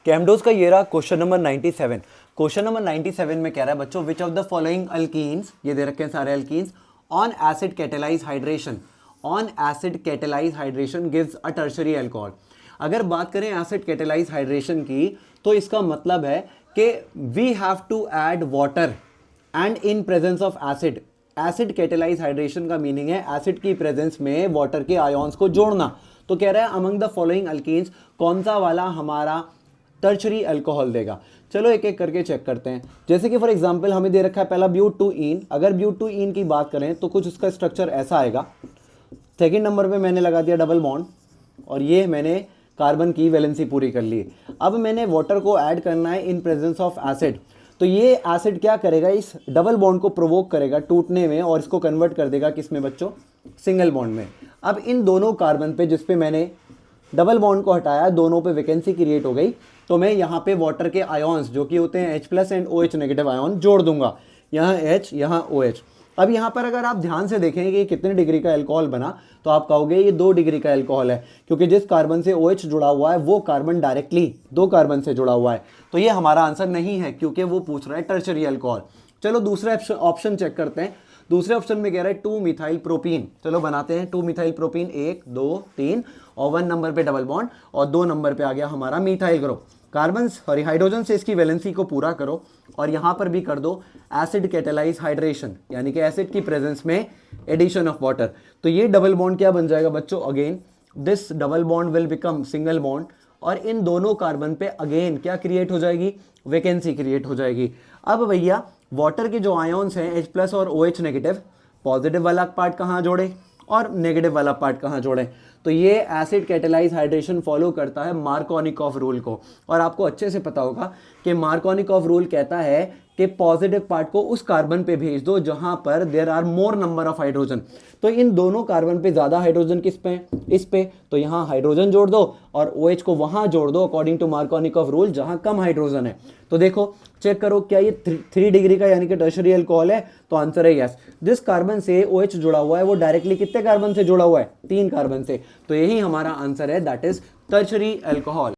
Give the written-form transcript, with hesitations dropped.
कैमडोज का ये रहा क्वेश्चन नंबर 97। क्वेश्चन नंबर 97 में कह रहा है बच्चों, which of the following alkenes, ये दे रखे हैं सारे alkenes, on acid catalyse hydration, on acid catalyse hydration gives a tertiary alcohol. अगर बात करें एसिड कैटेलाइज हाइड्रेशन की, तो इसका मतलब है कि we have to add water and in presence of acid. Acid catalyse hydration का मीनिंग है एसिड की प्रेजेंस में वाटर के आयोन्स को जोड़ना। तो कह रहा है अमंग द फॉलोइंग अल्कीन्स कौन सा वाला हमारा टर्शरी अल्कोहल देगा। चलो एक एक करके चेक करते हैं। जैसे कि फॉर एग्जांपल हमें दे रखा है पहला ब्यूट-2-ईन। अगर ब्यूट-2-ईन की बात करें तो कुछ उसका स्ट्रक्चर ऐसा आएगा। सेकंड नंबर पे मैंने लगा दिया डबल बॉन्ड और ये मैंने कार्बन की वैलेंसी पूरी कर ली। अब मैंने वाटर को ऐड करना है इन प्रेजेंस ऑफ एसिड। तो ये एसिड क्या करेगा, इस डबल बॉन्ड को प्रोवोक करेगा टूटने में और इसको कन्वर्ट कर देगा किस में बच्चों, सिंगल बॉन्ड में। अब इन दोनों कार्बन पे जिस पे मैंने डबल बॉन्ड को हटाया, दोनों पे वैकेंसी क्रिएट हो गई, तो मैं यहाँ पे वाटर के आयोन्स जो कि होते हैं H+ and OH negative ion जोड़ दूंगा। यहाँ H, यहाँ OH। अब यहाँ पर अगर आप ध्यान से देखें कि कितने डिग्री का अल्कोहल बना, तो आप कहोगे ये 2 डिग्री का अल्कोहल है, क्योंकि जिस कार्बन से OH जुड़ा हुआ है वो कार्बन डायरेक्टली 2 कार्बन से जुड़ा हुआ है। तो ये हमारा आंसर नहीं है, क्योंकि वो पूछ रहा है टर्शरी अल्कोहल। चलो दूसरा ऑप्शन चेक करते हैं। दूसरे ऑप्शन में कह रहा है 2 मिथाइल प्रोपीन। चलो बनाते हैं 2 मिथाइल प्रोपीन, 1 2 3 और 1 नंबर पे डबल बॉन्ड और 2 नंबर पे आ गया हमारा methyl group. Carbon sorry hydrogen से इसकी वैलेंसी को पूरा करो और यहाँ पर भी कर दो एसिड कैटेलाइज हाइड्रेशन, यानी कि एसिड की प्रेजेंस में एडिशन ऑफ वाटर। तो ये डबल बॉन्ड क्या बन जाएगा बच्चों, again this double bond will become single bond और इन दोनों कार्बन पे अगेन क्या क्रिएट हो जाएगी, वैकेंसी क्रिएट हो जाएगी। अब भैया वाटर के जो आयोन्स हैं H+ और OH नेगेटिव, पॉजिटिव वाला पार्ट कहाँ जोड़े और नेगेटिव वाला पार्ट कहाँ जोड़े। तो ये एसिड कैटेलाइज हाइड्रेशन फॉलो करता है मार्कोनिकॉफ रूल को। और आपको अच्छे से पता होगा कि मार्कोनिकॉफ रूल कहता है कि पॉजिटिव पार्ट को उस कार्बन पे भेज दो जहां पर there are more number of hydrogen. तो इन दोनों कार्बन पे ज्यादा हाइड्रोजन किस पे, इस पे, तो यहाँ हाइड्रोजन जोड़ दो और OH को वहां जोड़ दो अकॉर्डिंग टू मार्कोनिकॉफ रूल जहां कम हाइड्रोजन है। तो देखो चेक करो क्या ये 3 डिग्री का यानी कि टर्शरी अल्कोहल है, तो आंसर है यस। जिस कार्बन से OH जुड़ा हुआ है वो डायरेक्टली कितने कार्बन से जुड़ा हुआ है, 3 कार्बन से। तो यही हमारा आंसर है, दैट इज टर्शरी अल्कोहल।